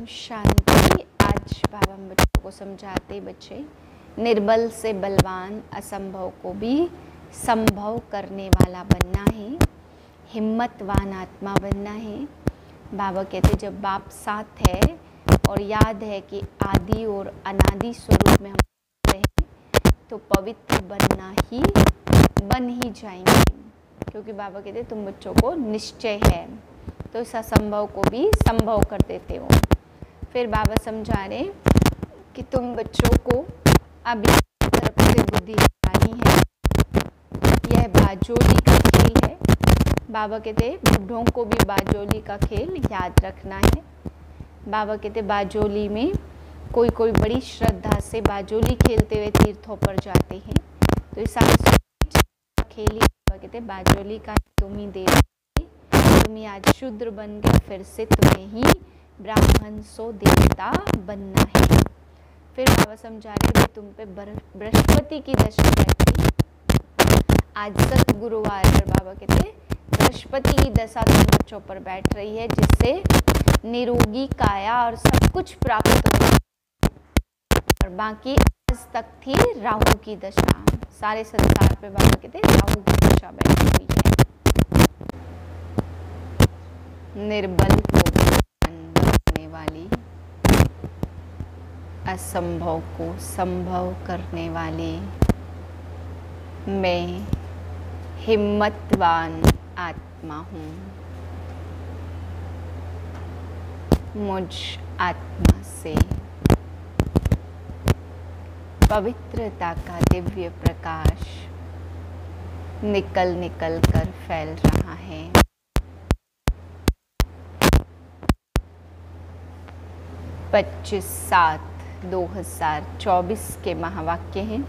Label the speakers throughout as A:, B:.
A: ओम शांति। आज बाबा हम बच्चों को समझाते, बच्चे निर्बल से बलवान, असंभव को भी संभव करने वाला बनना है, हिम्मतवान आत्मा बनना है। बाबा कहते जब बाप साथ है और याद है कि आदि और अनादि स्वरूप में हम रहे तो पवित्र बन ही जाएंगे, क्योंकि बाबा कहते तुम बच्चों को निश्चय है तो इस असंभव को भी संभव कर देते हो। फिर बाबा समझा रहे कि तुम बच्चों को अभी तरफ से बुद्धि लगानी है। यह बाजोली का खेल है। बाबा कहते बूढ़ों को भी बाजोली का खेल याद रखना है। बाबा कहते बाजोली में कोई बड़ी श्रद्धा से बाजोली खेलते हुए तीर्थों पर जाते हैं, तो इस खेल ही बाबा कहते बाजोली का तुम ही दे, तुम ही आज शूद्र बन गए, फिर से तुम्हें ही ब्राह्मण सो देवता बनना है। फिर बाबा समझा रहे तुम पे बृहस्पति की दशा बैठी। आज सतगुरुवार पर बाबा कहते बृहस्पति की दशा तुम बच्चों पर बैठ रही है, जिससे निरोगी काया और सब कुछ प्राप्त हो। और बाकी आज तक थी राहु की दशा। सारे संसार पे बाबा कहते राहु की दशा बैठी हुई है। निर्बल को बनाने वाली, असंभव को संभव करने वाली, मैं हिम्मतवान आत्मा हूँ। मुझ आत्मा से पवित्रता का दिव्य प्रकाश निकल कर फैल रहा है। 25/7/2024 के महावाक्य हैं।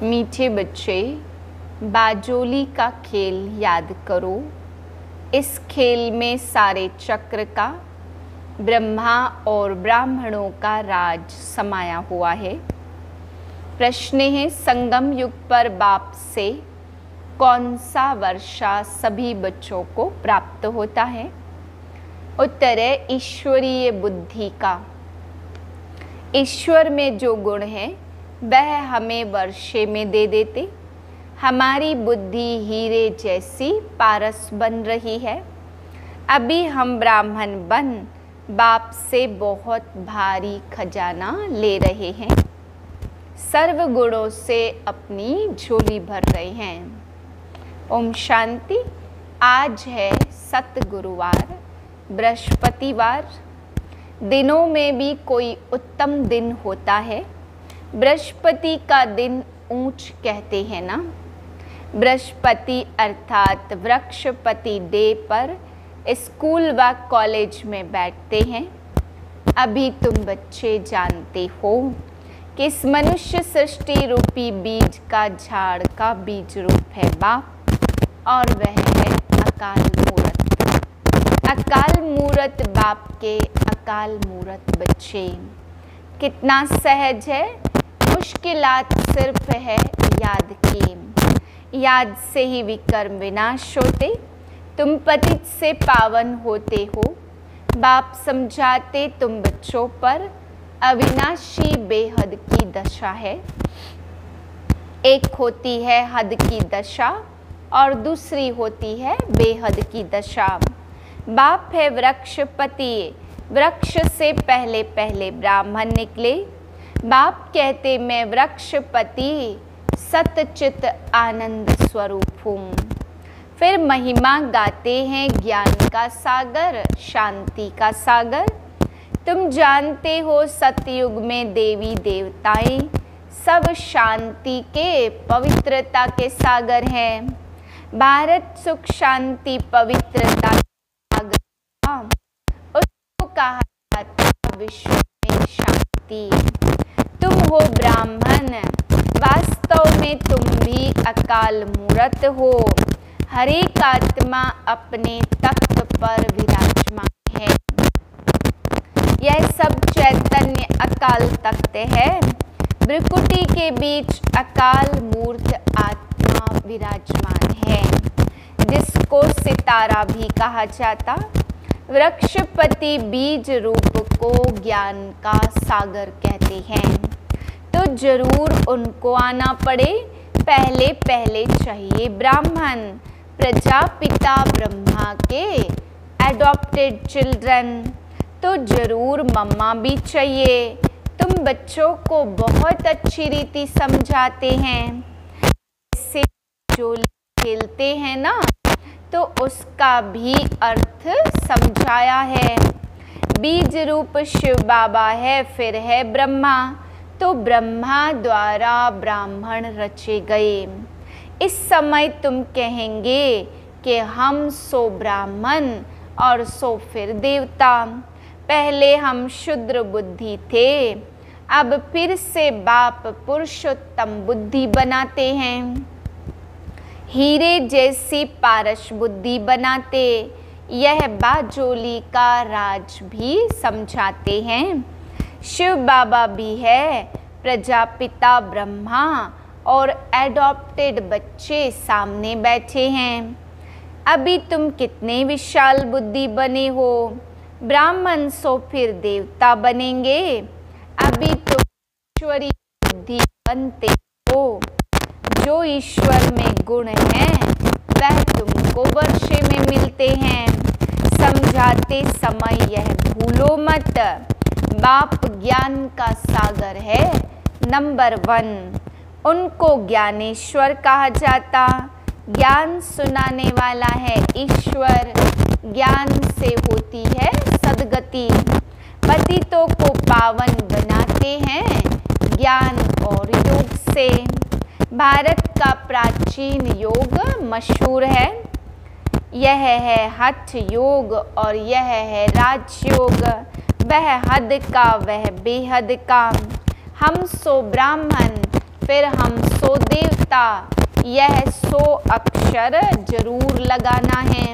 A: मीठे बच्चे, बाजोली का खेल याद करो। इस खेल में सारे चक्र का, ब्रह्मा और ब्राह्मणों का राज समाया हुआ है। प्रश्न है संगम युग पर बाप से कौन सा वर्षा सभी बच्चों को प्राप्त होता है? उत्तर है ईश्वरीय बुद्धि का। ईश्वर में जो गुण है वह हमें वर्षे में दे देते। हमारी बुद्धि हीरे जैसी पारस बन रही है। अभी हम ब्राह्मण बन बाप से बहुत भारी खजाना ले रहे हैं, सर्व गुणों से अपनी झोली भर रहे हैं। ओम शांति। आज है सतगुरुवार, बृहस्पतिवार। दिनों में भी कोई उत्तम दिन होता है। बृहस्पति का दिन ऊंच कहते हैं ना। बृहस्पति अर्थात वृक्षपति डे पर स्कूल व कॉलेज में बैठते हैं। अभी तुम बच्चे जानते हो कि इस मनुष्य सृष्टि रूपी बीज का झाड़ का बीज रूप है बाप, और वह है अकाल मूरत। अकाल मूरत बाप के अकाल मूरत बच्चे। कितना सहज है, मुश्किलात सिर्फ है याद की। याद से ही विकर्म विनाश होते। तुम पतित से पावन होते हो। बाप समझाते तुम बच्चों पर अविनाशी बेहद की दशा है। एक होती है हद की दशा और दूसरी होती है बेहद की दशा। बाप है वृक्षपति। वृक्ष से पहले ब्राह्मण निकले। बाप कहते मैं वृक्षपति सतचित आनंद स्वरूप हूँ। फिर महिमा गाते हैं ज्ञान का सागर, शांति का सागर। तुम जानते हो सतयुग में देवी देवताएं सब शांति के, पवित्रता के सागर हैं। भारत सुख शांति पवित्रता का सागर, उसको कहा जाता विश्व में शांति। तुम हो ब्राह्मण, वास्तव में तुम भी अकाल मूरत हो। हर एक आत्मा अपने तख्त पर विराजमान है। यह सब चैतन्य अकाल तख्त है। भ्रिकुटी के बीच अकाल मूर्त आत्मा विराजमान है, जिसको सितारा भी कहा जाता। वृक्षपति बीज रूप को ज्ञान का सागर कहते हैं। तो जरूर उनको आना पड़े, पहले पहले चाहिए ब्राह्मण, प्रजापिता ब्रह्मा के एडॉप्टेड चिल्ड्रन। तो जरूर मम्मा भी चाहिए। तुम बच्चों को बहुत अच्छी रीति समझाते हैं, इससे जो खेलते हैं ना, तो उसका भी अर्थ समझाया है। बीज रूप शिव बाबा है, फिर है ब्रह्मा, तो ब्रह्मा द्वारा ब्राह्मण रचे गए। इस समय तुम कहेंगे कि हम सो ब्राह्मण और सो फिर देवता। पहले हम शुद्र बुद्धि थे, अब फिर से बाप पुरुषोत्तम बुद्धि बनाते हैं, हीरे जैसी पारस बुद्धि बनाते। यह बाजोली का राज भी समझाते हैं। शिव बाबा भी है, प्रजापिता ब्रह्मा और एडॉप्टेड बच्चे सामने बैठे हैं। अभी तुम कितने विशाल बुद्धि बने हो, ब्राह्मण सो फिर देवता बनेंगे। अभी तुम ईश्वरी बुद्धि बनते हो, जो ईश्वर में गुण है वह तुमको वर्षे में मिलते हैं। समझाते समय यह भूलो मत, बाप ज्ञान का सागर है नंबर 1। उनको ज्ञानेश्वर कहा जाता। ज्ञान सुनाने वाला है ईश्वर, ज्ञान से होती है सद्गति। पतितों को पावन बनाते हैं ज्ञान और योग से। भारत का प्राचीन योग मशहूर है, यह है हठ योग और यह है राजयोग। वह हद का वह बेहद का, हम सो ब्राह्मण फिर हम सो देवता। यह 100 अक्षर जरूर लगाना है।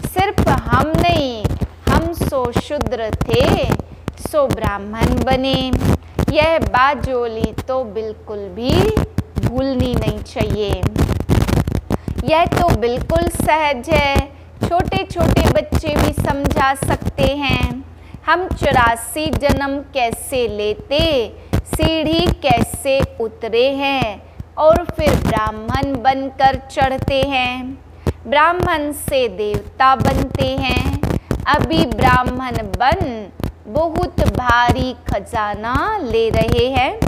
A: सिर्फ हम नहीं, हम सो शूद्र थे, सो ब्राह्मण बने। यह बाजोली तो बिल्कुल भी भूलनी नहीं चाहिए। यह तो बिल्कुल सहज है, छोटे छोटे बच्चे भी समझा सकते हैं। हम 84 जन्म कैसे लेते, सीढ़ी कैसे उतरे हैं और फिर ब्राह्मण बनकर चढ़ते हैं, ब्राह्मण से देवता बनते हैं। अभी ब्राह्मण बन बहुत भारी खजाना ले रहे हैं,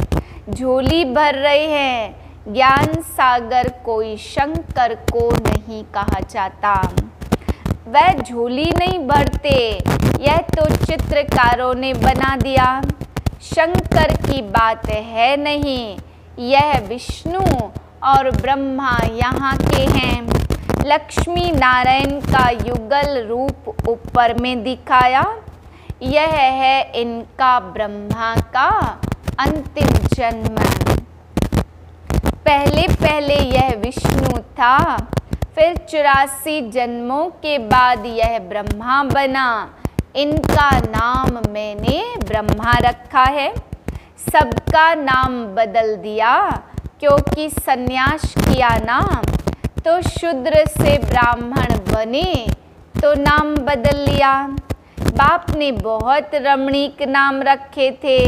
A: झोली भर रहे हैं। ज्ञान सागर कोई शंकर को नहीं कहा जाता, वह झोली नहीं भरते, यह तो चित्रकारों ने बना दिया। शंकर की बात है नहीं, यह विष्णु और ब्रह्मा यहाँ के हैं। लक्ष्मी नारायण का युगल रूप ऊपर में दिखाया, यह है इनका ब्रह्मा का अंतिम जन्म। पहले पहले यह विष्णु था, फिर 84 जन्मों के बाद यह ब्रह्मा बना। इनका नाम मैंने ब्रह्मा रखा है। सबका नाम बदल दिया क्योंकि सन्यास किया ना, तो शूद्र से ब्राह्मण बने तो नाम बदल लिया। बाप ने बहुत रमणीक नाम रखे थे,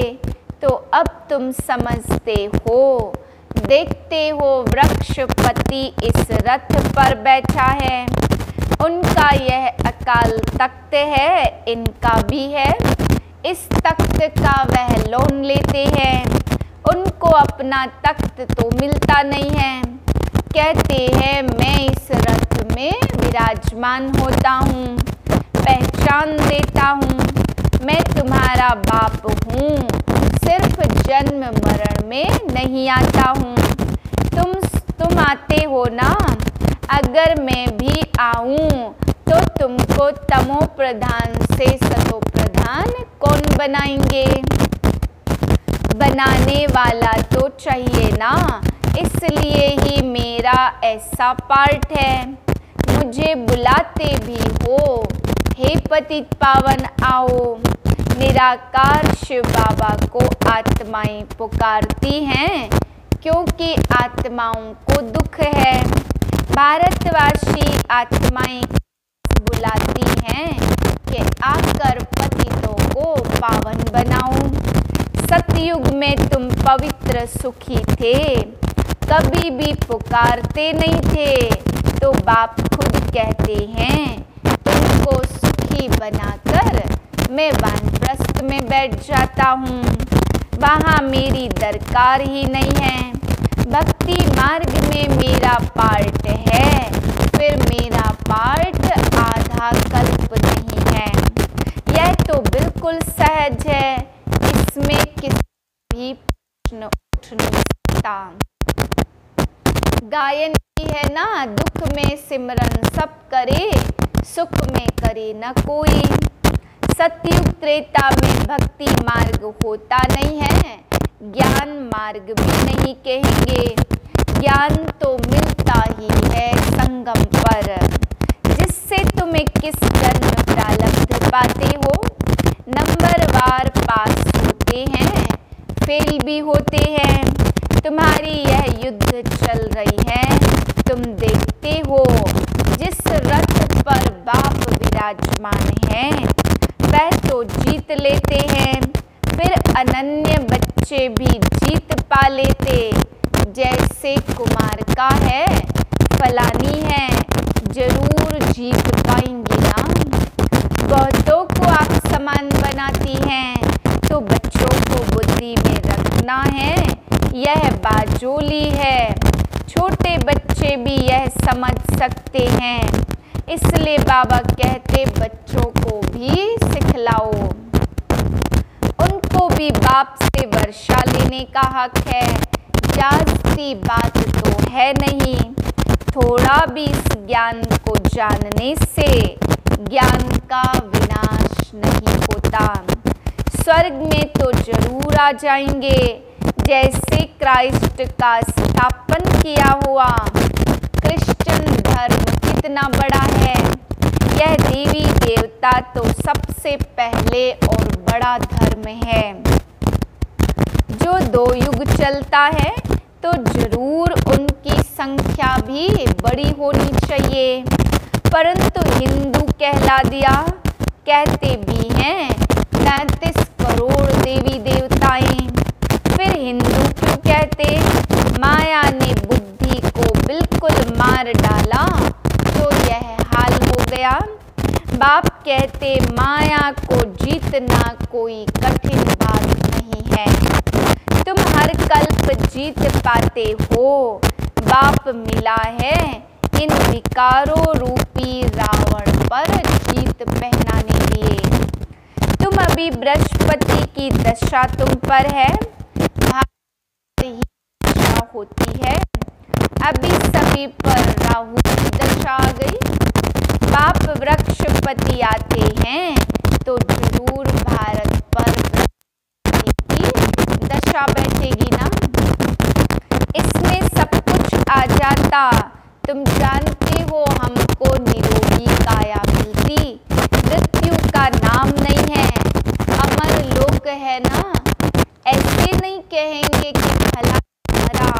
A: तो अब तुम समझते हो। देखते हो वृक्षपति इस रथ पर बैठा है, उनका यह अकाल तख्त है, इनका भी है। इस तख्त का वह लोन लेते हैं, उनको अपना तख्त तो मिलता नहीं है। कहते हैं मैं इस रथ में विराजमान होता हूँ, पहचान देता हूँ, मैं तुम्हारा बाप हूँ, सिर्फ जन्म मरण में नहीं आता हूँ। तुम आते हो ना, अगर मैं भी आऊँ तो तुमको तमो प्रधान से सतो प्रधान कौन बनाएंगे? बनाने वाला तो चाहिए ना, इसलिए ही मेरा ऐसा पार्ट है। मुझे बुलाते भी हो, हे पतित पावन आओ। निराकार शिव बाबा को आत्माएं पुकारती हैं क्योंकि आत्माओं को दुख है। भारतवासी आत्माएं बुलाती हैं के आकर पतितों को पावन बनाऊं। सतयुग में तुम पवित्र सुखी थे, कभी भी पुकारते नहीं थे, तो बाप खुद कहते हैं तुमको सुखी बनाकर मैं वानप्रस्थ में बैठ जाता हूँ। वहाँ मेरी दरकार ही नहीं है। भक्ति मार्ग में मेरा पार्ट है, फिर मेरा पार्ट आधा कल्प नहीं है। यह तो बिल्कुल सहज है, इसमें किसी भी प्रश्न उठ नहीं सकता। गायन की है ना, दुख में सिमरन सब करे, सुख में करे न कोई। सतयुग त्रेता में भक्ति मार्ग होता नहीं है, ज्ञान मार्ग भी नहीं कहेंगे। ज्ञान तो मिलता ही है संगम पर, जिससे तुम 21 जन्म प्रारब्ध पाते हो। नंबरवार पास होते हैं, फेल भी होते हैं। तुम्हारी यह युद्ध चल रही है, तुम देखते हो। जिस रथ पर बाप विराजमान है वह तो जीत लेते हैं, फिर अनन्य बच्चे भी जीत पा लेते। जैसे कुमार का है, फलानी है, जरूर जीत पाएंगी ना। बहुतों को आप समान बनाती हैं, तो बच्चों को बुद्धि में रखना है, यह बाजोली है। छोटे बच्चे भी यह समझ सकते हैं, इसलिए बाबा कहते बच्चों को भी सिखलाओ। उनको भी बाप से वर्षा लेने का हक है। जाती बात तो है नहीं, थोड़ा भी इस ज्ञान को जानने से ज्ञान का विनाश नहीं होता। स्वर्ग में तो जरूर आ जाएंगे, जैसे क्राइस्ट का स्थापन किया हुआ। क्रिश्चियन धर्म कितना बड़ा है, यह देवी देवता तो सबसे पहले और बड़ा धर्म है। जो 2 युग चलता है तो जरूर उनकी संख्या भी बड़ी होनी चाहिए, परंतु हिंदू कहला दिया। कहते भी हैं 33 करोड़ देवी देवताएं, फिर हिंदू क्यों कहते? माया ने बुद्धि को बिल्कुल मार डाला तो यह हाल हो गया। बाप कहते माया को जीतना कोई कठिन बात नहीं है, तुम हर कल्प जीत पाते हो। बाप मिला है इन विकारों रूपी रावण पर जीत पहनाने लिए। तुम अभी बृहस्पति की दशा तुम पर है, ही दशा होती है। अभी सभी पर राहु की दशा आ गई। बाप वृक्षपति आते हैं तो जरूर भारत पर की दशा बैठेगी ना। इसमें सब कुछ आ जाता। तुम जानते हो हमको निरोगी काया मिलती, मृत्यु का नाम नहीं है, अमर लोक है ना। ऐसे नहीं कहेंगे कि भला मरा,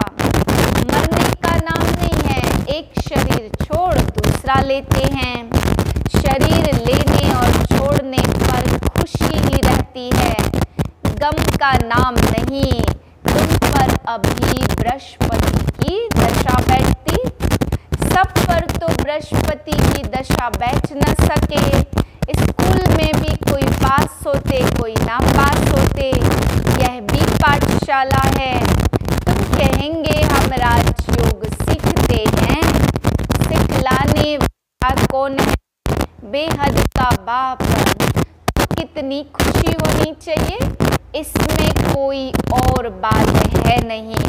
A: मरने का नाम नहीं है। एक शरीर छोड़ दूसरा लेते हैं। शरीर लेने और छोड़ने पर खुशी ही रहती है, गम का नाम नहीं। तुम पर अभी बृहस्पति की दशा बैठती, सब पर तो बृहस्पति की दशा बैठ न सके। स्कूल में भी कोई पास होते कोई ना पास होते, यह भी पाठशाला है। तुम कहेंगे हम राजयोग सीखते हैं, सिखलाने वाला कौन है? बेहद का बाप। तो कितनी खुशी होनी चाहिए, इसमें कोई और बात है नहीं।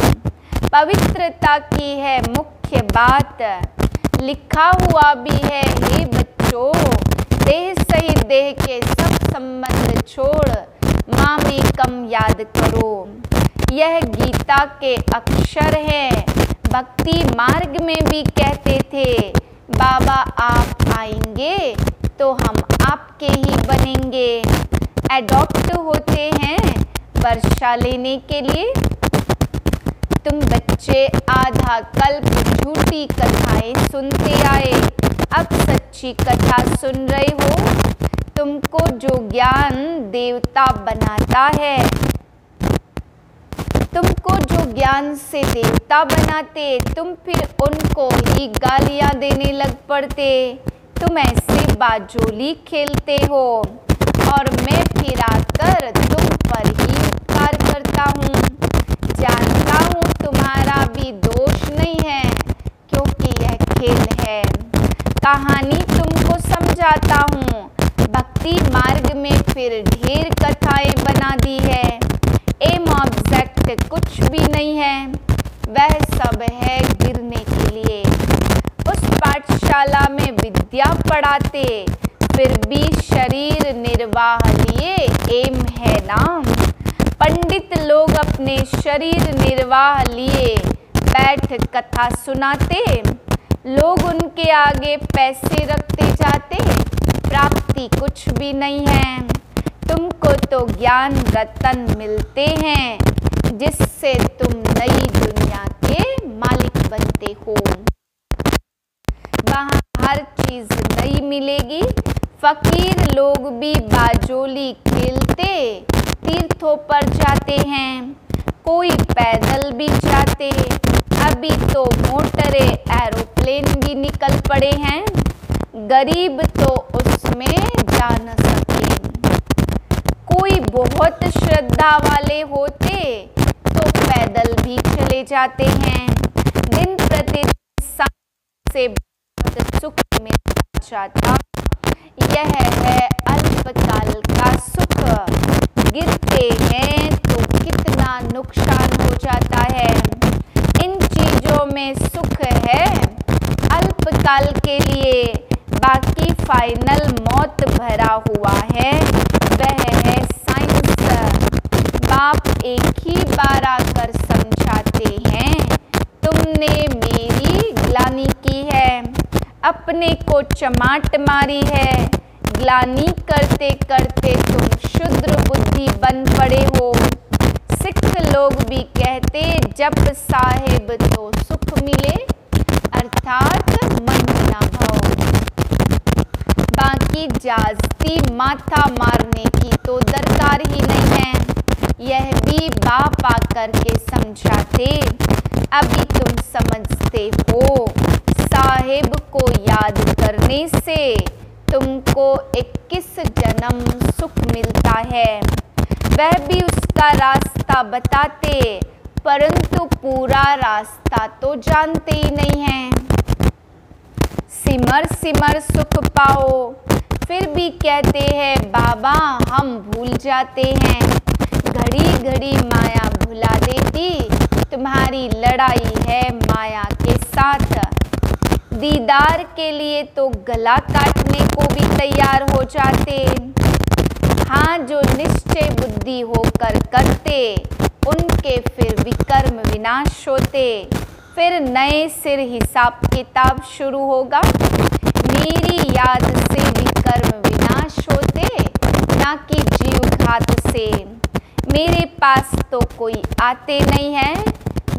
A: पवित्रता की है मुख्य बात। लिखा हुआ भी है, हे बच्चों, देह सहित देह के सब संबंध छोड़ माँ में कम याद करो। यह गीता के अक्षर है। भक्ति मार्ग में भी कहते थे बाबा आप आएंगे तो हम आपके ही बनेंगे। एडॉप्ट होते हैं वर्षा लेने के लिए। तुम बच्चे आधा कल्प झूठी कथाएं सुनते आए, अब सच्ची कथा सुन रहे हो तुमको जो ज्ञान देवता बनाता है, तुमको जो ज्ञान से देवता बनाते, तुम फिर उनको ही गालियां देने लग पड़ते। तुम ऐसे बाजोली खेलते हो और मैं फिर आकर तुम पर ही उपकार करता हूँ। जानता हूँ तुम्हारा भी दोष नहीं है, क्योंकि यह खेल है। कहानी तुमको समझाता हूँ, भक्ति मार्ग में फिर ढेर कथाएं बना दी है। एम ऑब्जेक्ट कुछ भी नहीं है, वह सब है गिरने के लिए। उस पाठशाला में विद्या पढ़ाते, फिर भी शरीर निर्वाह लिए एम है नाम। पंडित लोग अपने शरीर निर्वाह लिए बैठ कथा सुनाते, लोग उनके आगे पैसे रखते जाते, प्राप्ति कुछ भी नहीं है। तुमको तो ज्ञान रतन मिलते हैं, जिससे तुम नई दुनिया के मालिक बनते हो। वहाँ हर चीज नई मिलेगी। फकीर लोग भी बाजोली खेलते तीर्थों पर जाते हैं, कोई पैदल भी जाते। अभी तो मोटरे एरोप्लेन भी निकल पड़े हैं, गरीब तो उसमें जा न सके। कोई बहुत श्रद्धा वाले होते तो पैदल भी चले जाते हैं। दिन प्रतिदिन से बहुत सुख मिलता जाता, यह है अल्पकाल का सुख। गिरते हैं तो कितना नुकसान हो जाता है। इन चीजों में सुख है अल्पकाल के लिए, बाकी फाइनल मौत भरा हुआ है, वह है साइंस। बाप एक ही बार आकर समझाते हैं, तुमने मेरी ग्लानि की है, अपने को चमाट मारी है। ग्लानि करते करते तुम शुद्र बुद्धि बन पड़े हो। सिख लोग भी कहते जप साहेब तो सुख मिले, अर्थात मन ना भाव। बाकी जास्ती माथा मारने की तो दरकार ही नहीं है, यह भी बाप आकर के समझाते। अभी तुम समझते हो, साहेब को याद करने से तुमको 21 जन्म सुख मिलता है। वह भी उसका रास्ता बताते, परंतु पूरा रास्ता तो जानते ही नहीं हैं। सिमर सिमर सुख पाओ, फिर भी कहते हैं बाबा हम भूल जाते हैं। घड़ी घड़ी माया भुला देती, तुम्हारी लड़ाई है माया के साथ। दीदार के लिए तो गला काटने को भी तैयार हो जाते। हाँ, जो निश्चय बुद्धि होकर करते, उनके फिर विकर्म विनाश होते। फिर नए सिर हिसाब किताब शुरू होगा। मेरी याद से विकर्म विनाश होते, ना कि जीव घात से। मेरे पास तो कोई आते नहीं है,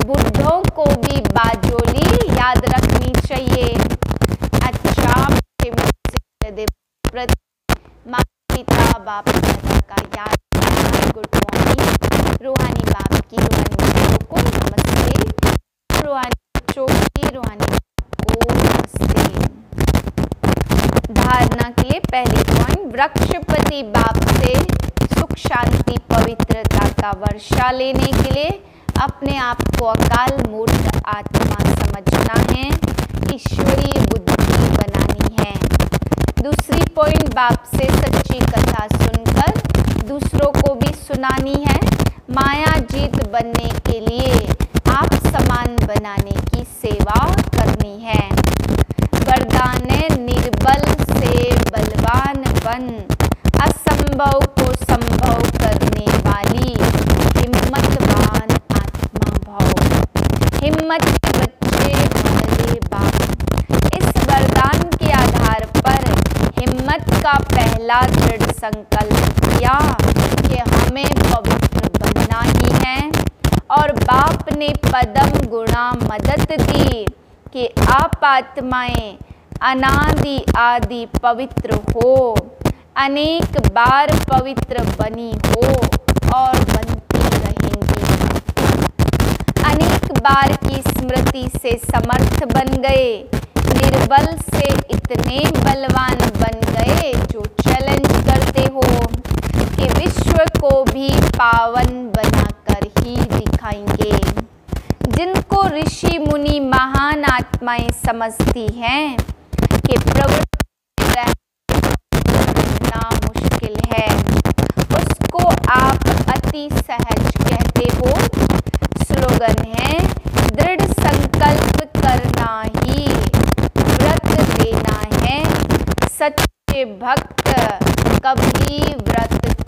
A: बुद्धों को भी बाजोली याद रखनी चाहिए। अच्छा, माता पिता बाप दादा का याद। Good morning. रूहानी बाप की रूहानी बच्चों को नमस्ते, रूहानी बच्चों की रूहानी को नमस्ते। धारणा के लिए पहली पॉइंट, वृक्षपति बाप से सुख शांति पवित्रता का वर्षा लेने के लिए अपने आप को अकाल मूर्त आत्मा समझना है, ईश्वरीय बुद्धि बनानी है। दूसरी पॉइंट, बाप से सच्ची कथा सुनकर दूसरों को भी सुनानी है। माया जीत बनने के लिए आप समान बनाने की सेवा करनी है। वरदान निर्बल से बलवान बन, असंभव को संभव करने वाली हिम्मतवान आत्मा भाव। हिम्मत के बच्चे भले बाप। इस वरदान के आधार पर हिम्मत का पहला दृढ़ संकल्प किया कि हमें पवित्र बनना ही है, और बाप ने पदम गुणा मदद दी कि आप आत्माएं अनादि आदि पवित्र हो। अनेक बार पवित्र बनी हो और बनती रहेंगी। अनेक बार की स्मृति से समर्थ बन गए, निर्बल से इतने बलवान बन गए जो चैलेंज करते हो कि विश्व को भी पावन बनाकर ही दिखाएंगे। जिनको ऋषि मुनि महान आत्माएं समझती हैं कि प्रवृत्ति रहना मुश्किल है, उसको आप अति सहज कहते हो। स्लोगन है, दृढ़ संकल्प करना ही व्रत देना है, सच्चे भक्त कभी व्रत